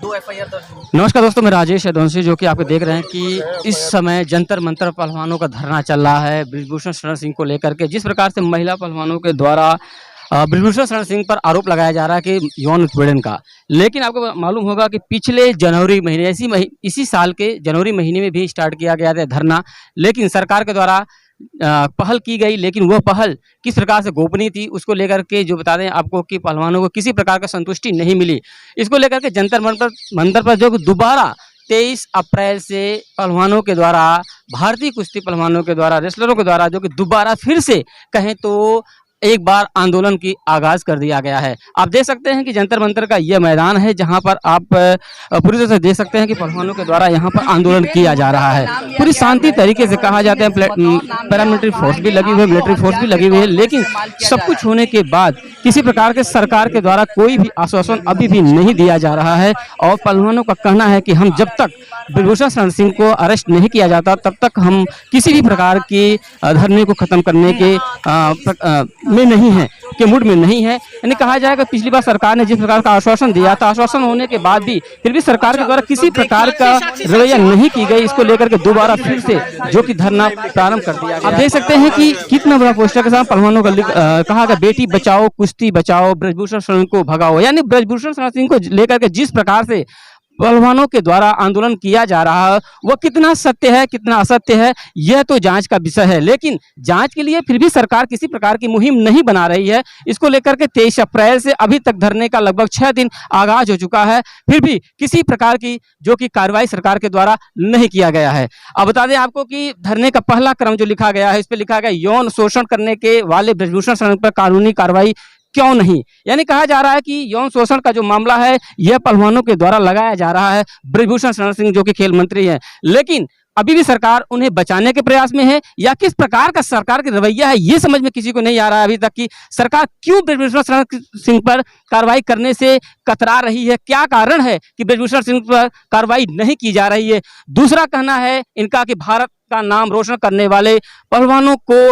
2 FIR दर्ज हुई। नमस्कार दोस्तों, मैं राजेश यदुवंशी, जो कि आप देख रहे हैं कि इस समय जंतर मंतर पहलवानों का धरना चल रहा है बृजभूषण शरण सिंह को लेकर के। जिस प्रकार से महिला पहलवानों के द्वारा बृजभूषण शरण सिंह पर आरोप लगाया जा रहा है कि यौन उत्पीड़न का, लेकिन आपको मालूम होगा कि पिछले जनवरी महीने इसी साल के जनवरी महीने में भी स्टार्ट किया गया था धरना, लेकिन सरकार के द्वारा पहल की गई, लेकिन वह पहल किस प्रकार से गोपनीय थी उसको लेकर के जो बता दें आपको कि पहलवानों को किसी प्रकार का संतुष्टि नहीं मिली। इसको लेकर के जंतर मंतर पर जो दोबारा 23 अप्रैल से पहलवानों के द्वारा, भारतीय कुश्ती पहलवानों के द्वारा, रेसलरों के द्वारा जो कि दोबारा फिर से कहें तो एक बार आंदोलन की आगाज कर दिया गया है। आप देख सकते हैं कि जंतर मंतर का यह मैदान है जहां पर आप पूरी तरह से देख सकते हैं कि पहलवानों के द्वारा यहां पर आंदोलन किया जा रहा है। पूरी शांति तरीके से कहा जाता है, पैरामिलिट्री फोर्स भी लगी हुई है, मिलिट्री फोर्स भी लगी हुई है, लेकिन सब कुछ होने के बाद किसी प्रकार के सरकार के द्वारा कोई भी आश्वासन अभी भी नहीं दिया जा रहा है। और पहलवानों का कहना है कि हम जब तक बृजभूषण शरण सिंह को अरेस्ट नहीं किया जाता तब तक हम किसी भी प्रकार की धरने को खत्म करने के में नहीं है, के मूड में नहीं है। यानी कहा जाएगा पिछली बार सरकार ने जिस प्रकार का आश्वासन दिया था, आश्वासन होने के बाद भी फिर भी सरकार के द्वारा किसी प्रकार का रवैया नहीं की गई। इसको लेकर के दोबारा फिर से जो कि धरना प्रारंभ कर दिया गया। आप देख सकते हैं कि कितना बड़ा पोस्टर के साथ पहलवानों का कहा गया, बेटी बचाओ कुश्ती बचाओ, बृजभूषण शरण को भगाओ। यानी बृजभूषण शरण सिंह को लेकर के जिस प्रकार से पहलवानों के द्वारा आंदोलन किया जा रहा है वह कितना सत्य है कितना असत्य है यह तो जांच का विषय है, लेकिन जांच के लिए फिर भी सरकार किसी प्रकार की मुहिम नहीं बना रही है। इसको लेकर के 23 अप्रैल से अभी तक धरने का लगभग 6 दिन आगाज हो चुका है, फिर भी किसी प्रकार की जो कि कार्रवाई सरकार के द्वारा नहीं किया गया है। अब बता दें आपको कि धरने का पहला क्रम जो लिखा गया है, इस पर लिखा गया यौन शोषण करने के वाले बृजभूषण शरण पर कानूनी कार्रवाई क्यों नहीं। यानी कहा जा रहा है कि यौन शोषण का जो मामला है यह पहलवानों के द्वारा लगाया जा रहा है बृजभूषण शरण सिंह जो कि खेल मंत्री हैं, लेकिन अभी भी सरकार उन्हें बचाने के प्रयास में है या किस प्रकार का सरकार की रवैया है ये समझ में किसी को नहीं आ रहा है अभी तक कि सरकार क्यों बृजभूषण शरण सिंह पर कार्रवाई करने से कतरा रही है। क्या कारण है कि बृजभूषण सिंह पर कार्रवाई नहीं की जा रही है। दूसरा कहना है इनका कि भारत का नाम रोशन करने वाले पहलवानों को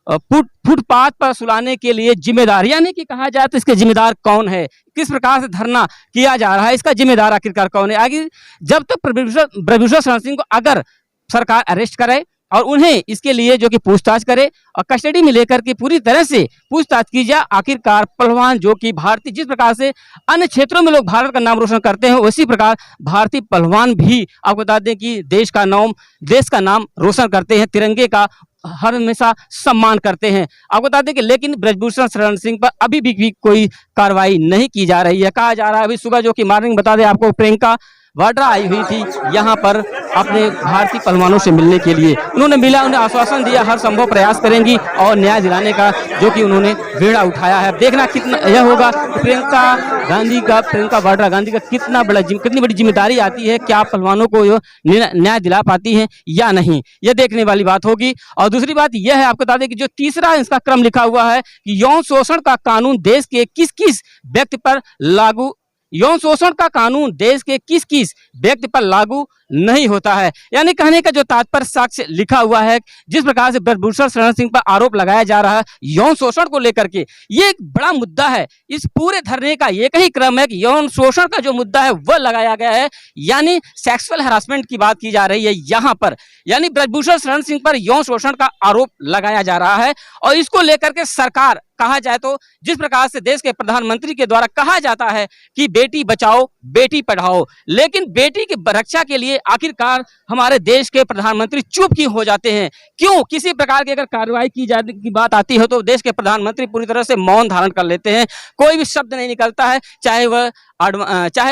फुटपाथ पर सुलाने के लिए जिम्मेदार, यानी कि कहा जाए तो इसके जिम्मेदार कौन है, किस प्रकार से धरना किया जा रहा है, इसका जिम्मेदार आखिरकार कौन है। आगे जब तक बृजभूषण शरण सिंह को अगर सरकार अरेस्ट करे और उन्हें इसके लिए जो कि पूछताछ करे और कस्टडी में लेकर के पूरी तरह से पूछताछ की जाए, आखिरकार पहलवान जो कि भारतीय जिस प्रकार से अन्य क्षेत्रों में लोग भारत का नाम रोशन करते हैं उसी प्रकार भारतीय पहलवान भी आपको बता दें कि देश का नाम रोशन करते हैं, तिरंगे का हर हमेशा सम्मान करते हैं। आपको बता दें कि लेकिन बृजभूषण शरण सिंह पर अभी भी कोई कार्रवाई नहीं की जा रही है। कहा जा रहा है अभी सुबह जो कि मॉर्निंग बता दें आपको प्रियंका वाड्रा आई हुई थी यहाँ पर अपने भारतीय पहलवानों से मिलने के लिए, उन्हें आश्वासन दिया हर संभव प्रयास करेंगी और न्याय दिलाने का जो कि उन्होंने बेड़ा उठाया है। देखना कितना यह होगा प्रियंका वाड्रा गांधी का कितनी बड़ी जिम्मेदारी आती है, क्या पहलवानों को न्याय दिला पाती है या नहीं, यह देखने वाली बात होगी। और दूसरी बात यह है आपको बता दें कि जो तीसरा इसका क्रम लिखा हुआ है कि यौन शोषण का कानून देश के किस किस व्यक्ति पर लागू यौन शोषण का कानून देश के किस किस व्यक्ति पर लागू नहीं होता है। यानी कहने का जो तात्पर्य साक्ष्य लिखा हुआ है, जिस प्रकार से बृजभूषण शरण सिंह पर आरोप लगाया जा रहा है यौन शोषण को लेकर के, ये एक बड़ा मुद्दा है। इस पूरे धरने का एक ही क्रम है कि यौन शोषण का जो मुद्दा है वह लगाया गया है, यानी सेक्सुअल हरासमेंट की बात की जा रही है यहाँ पर। यानी बृजभूषण शरण सिंह पर यौन शोषण का आरोप लगाया जा रहा है और इसको लेकर के सरकार, कहा जाए तो जिस प्रकार से देश के प्रधानमंत्री के द्वारा कहा जाता है कि बेटी बचाओ बेटी पढ़ाओ, लेकिन बेटी की रक्षा के लिए आखिरकार हमारे देश के प्रधानमंत्री चुप क्यों हो जाते हैं। क्यों किसी प्रकार की अगर कार्रवाई की जाने की बात आती है तो देश के प्रधानमंत्री पूरी तरह से मौन धारण कर लेते हैं, कोई भी शब्द नहीं निकलता है, चाहे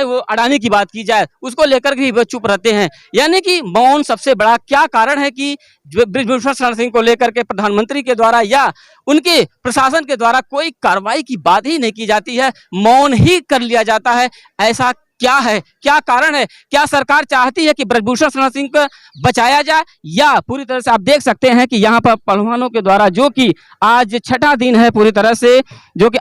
वो अडानी की बात की जाए उसको लेकर भी वो चुप रहते हैं। यानी कि मौन सबसे बड़ा क्या कारण है कि बृजभूषण शरण सिंह को लेकर के प्रधानमंत्री के द्वारा या उनके प्रशासन के द्वारा कोई कार्रवाई की बात ही नहीं की जाती है, मौन ही कर लिया जाता है। ऐसा क्या है, क्या कारण है, क्या सरकार चाहती है कि बृजभूषण शरण सिंह को बचाया जाए या पूरी तरह से आप देख सकते हैं कि यहाँ पर पहलवानों के द्वारा जो कि आज 6ठा दिन है पूरी तरह से जो कि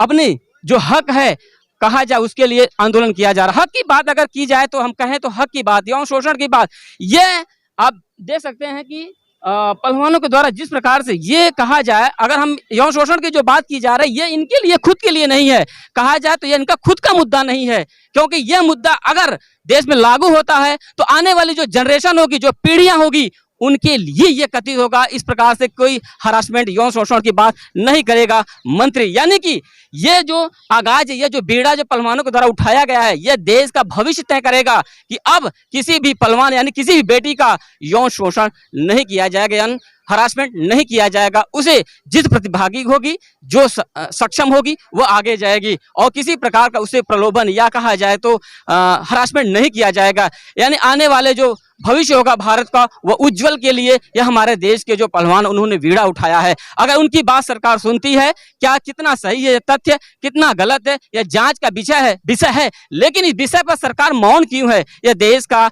अपने जो हक है कहा जाए उसके लिए आंदोलन किया जा रहा है। हक की बात अगर की जाए तो हम कहें तो हक की बात, यौन शोषण की बात, ये आप देख सकते हैं कि पहलवानों के द्वारा जिस प्रकार से ये कहा जाए, अगर हम यौन शोषण की जो बात की जा रही है, ये इनके लिए खुद के लिए नहीं है, कहा जाए तो ये इनका खुद का मुद्दा नहीं है, क्योंकि यह मुद्दा अगर देश में लागू होता है तो आने वाली जो जनरेशन होगी, जो पीढ़ियां होगी, उनके लिए ये कथित होगा। इस प्रकार से कोई हरासमेंट, यौन शोषण की बात नहीं करेगा मंत्री। यानी कि ये जो आगाज, ये जो बीड़ा जो पहलवानों के द्वारा उठाया गया है, ये देश का भविष्य तय करेगा कि अब किसी भी पहलवान यानी किसी भी बेटी का यौन शोषण नहीं किया जाएगा, यानी हरासमेंट नहीं किया जाएगा। उसे जिस प्रतिभागी होगी, जो सक्षम होगी, वो आगे जाएगी और किसी प्रकार का उसे प्रलोभन या कहा जाए तो हरासमेंट नहीं किया जाएगा। यानी आने वाले जो भविष्य होगा भारत का, वो उज्जवल के लिए यह हमारे देश के जो पहलवान उन्होंने बीड़ा उठाया है, अगर उनकी बात सरकार सुनती है, क्या कितना सही है तथ्य, कितना गलत है, यह जांच का विषय है, लेकिन इस विषय पर सरकार मौन क्यों है? यह देश का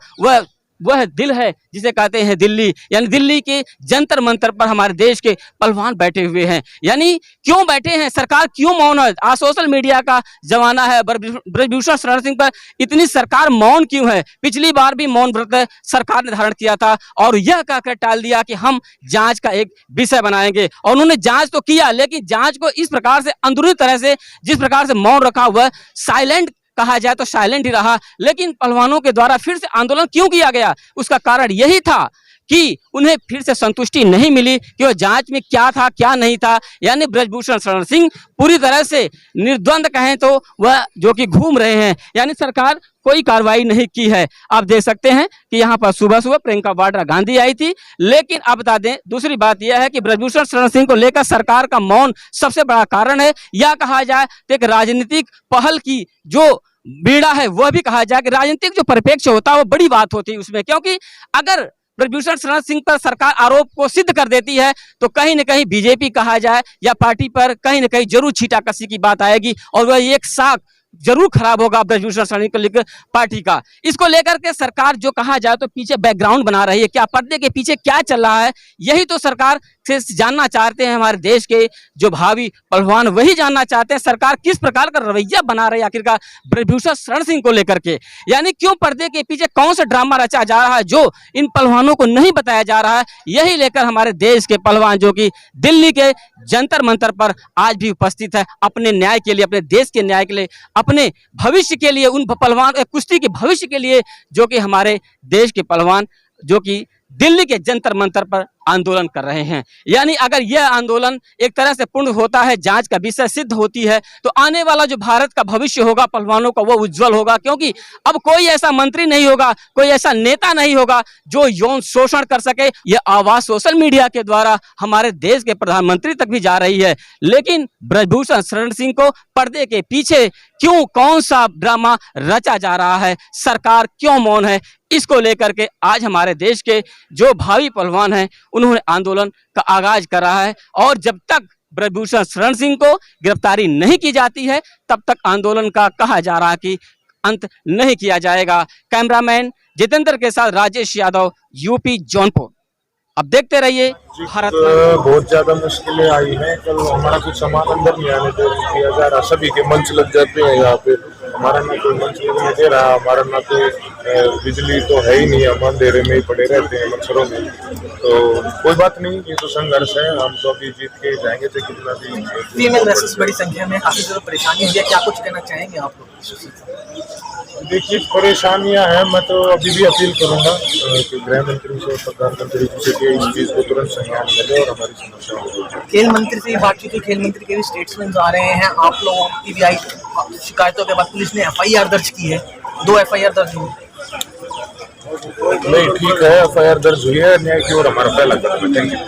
वह दिल है जिसे कहते हैं दिल्ली, यानी दिल्ली के जंतर मंतर पर हमारे देश के पहलवान बैठे हुए हैं। यानी क्यों बैठे हैं, सरकार क्यों मौन है? आज सोशल मीडिया का जमाना है, ब्रजभूषण शरण सिंह पर इतनी सरकार मौन क्यों है? पिछली बार भी मौन व्रत सरकार ने धारण किया था और यह कहकर टाल दिया कि हम जांच का एक विषय बनाएंगे, और उन्होंने जांच तो किया, लेकिन जांच को इस प्रकार से अंदरूनी तरह से जिस प्रकार से मौन रखा हुआ, साइलेंट कहा जाए तो साइलेंट ही रहा। लेकिन पहलवानों के द्वारा फिर से आंदोलन क्यों किया गया? उसका कारण यही था कि उन्हें फिर से संतुष्टि नहीं मिली कि वह जांच में क्या था क्या नहीं था। यानी ब्रजभूषण शरण सिंह पूरी तरह से निर्द्वंद कहें तो वह जो कि घूम रहे हैं, यानी सरकार कोई कार्रवाई नहीं की है। आप देख सकते हैं कि यहाँ पर सुबह सुबह प्रियंका वाड्रा गांधी आई थी, लेकिन आप बता दें दूसरी बात यह है कि ब्रजभूषण शरण सिंह को लेकर सरकार का मौन सबसे बड़ा कारण है, या कहा जाए तो एक राजनीतिक पहल की जो बीड़ा है, वह भी कहा जाए कि राजनीतिक जो परिप्रेक्ष्य होता है वो बड़ी बात होती है उसमें, क्योंकि अगर ब्रजभूषण शरण सिंह पर सरकार आरोप को सिद्ध कर देती है तो कहीं न कहीं बीजेपी कहा जाए या पार्टी पर कहीं न कहीं जरूर छीटाकशी की बात आएगी और वह एक साख जरूर खराब होगा ब्रजभूषण शरण को लेकर पार्टी का। इसको लेकर के सरकार जो कहा जाए तो पीछे बैकग्राउंड बना रही है, क्या पर्दे के पीछे क्या चल रहा है, यही तो सरकार से जानना चाहते हैं हमारे देश के जो भावी पहलवान, वही जानना चाहते हैं सरकार किस प्रकार का रवैया बना रही है आखिरकार ब्रजभूषण शरण सिंह को लेकर के। यानी क्यों पर्दे के पीछे कौन सा ड्रामा रचा जा रहा है जो इन पहलवानों को नहीं बताया जा रहा है, यही लेकर हमारे देश के पहलवान जो कि दिल्ली के जंतर मंतर पर आज भी उपस्थित है अपने न्याय के लिए, अपने देश के न्याय के लिए, अपने भविष्य के लिए, उन पहलवान कुश्ती के भविष्य के लिए जो कि हमारे देश के पहलवान जो कि दिल्ली के जंतर मंतर पर आंदोलन कर रहे हैं। यानी अगर यह आंदोलन एक तरह से पूर्ण होता है, जांच का विषय सिद्ध होती है, तो आने वाला जो भारत का भविष्य होगा पहलवानों का वो उज्जवल होगा, क्योंकि अब कोई ऐसा मंत्री नहीं होगा, कोई ऐसा नेता नहीं होगा जो यौन शोषण कर सके। यह आवाज सोशल मीडिया के द्वारा हमारे देश के प्रधानमंत्री तक भी जा रही है, लेकिन ब्रजभूषण शरण सिंह को पर्दे के पीछे क्यों, कौन सा ड्रामा रचा जा रहा है, सरकार क्यों मौन है, इसको लेकर के आज हमारे देश के जो भावी पहलवान हैं उन्होंने आंदोलन का आगाज कर रहा है। और जब तक ब्रजभूषण शरण सिंह को गिरफ्तारी नहीं की जाती है तब तक आंदोलन का कहा जा रहा है कि अंत नहीं किया जाएगा। कैमरामैन जितेंद्र के साथ राजेश यादव, यूपी जौनपुर। अब देखते रहिए भारत। बहुत ज्यादा मुश्किलें आई हैं। कल हमारा कुछ सामान अंदर नहीं आने दिया जा रहा, सभी के मंच लग जाते हैं यहाँ पे, हमारा ना कोई मंच लगने दे रहा, हमारा ना कोई बिजली तो है ही नहीं, हम अंधेरे में ही पड़े रहते हैं मच्छरों में। तो कोई बात नहीं, ये तो संघर्ष है, हम तो अभी जीत के जाएंगे थे कितना भी। फीमेल रेसर्स बड़ी संख्या में, काफी ज्यादा परेशानी है, क्या कुछ कहना चाहेंगे आप लोग? देखिए परेशानियां हैं, मैं तो अभी भी अपील करूंगा कि गृह मंत्री से, प्रधानमंत्री जी से कि इस चीज को तुरंत संज्ञान में ले और हमारी समस्या को। खेल मंत्री से बातचीत हुई, खेल मंत्री के भी स्टेटमेंट आ रहे हैं, आप लोगों की भी आई शिकायतों के बाद पुलिस ने FIR दर्ज की है, 2 FIR दर्ज हुई। नहीं ठीक है, FIR दर्ज हुई है, न्याय की ओर हमारा पहला कदम है। Thank you.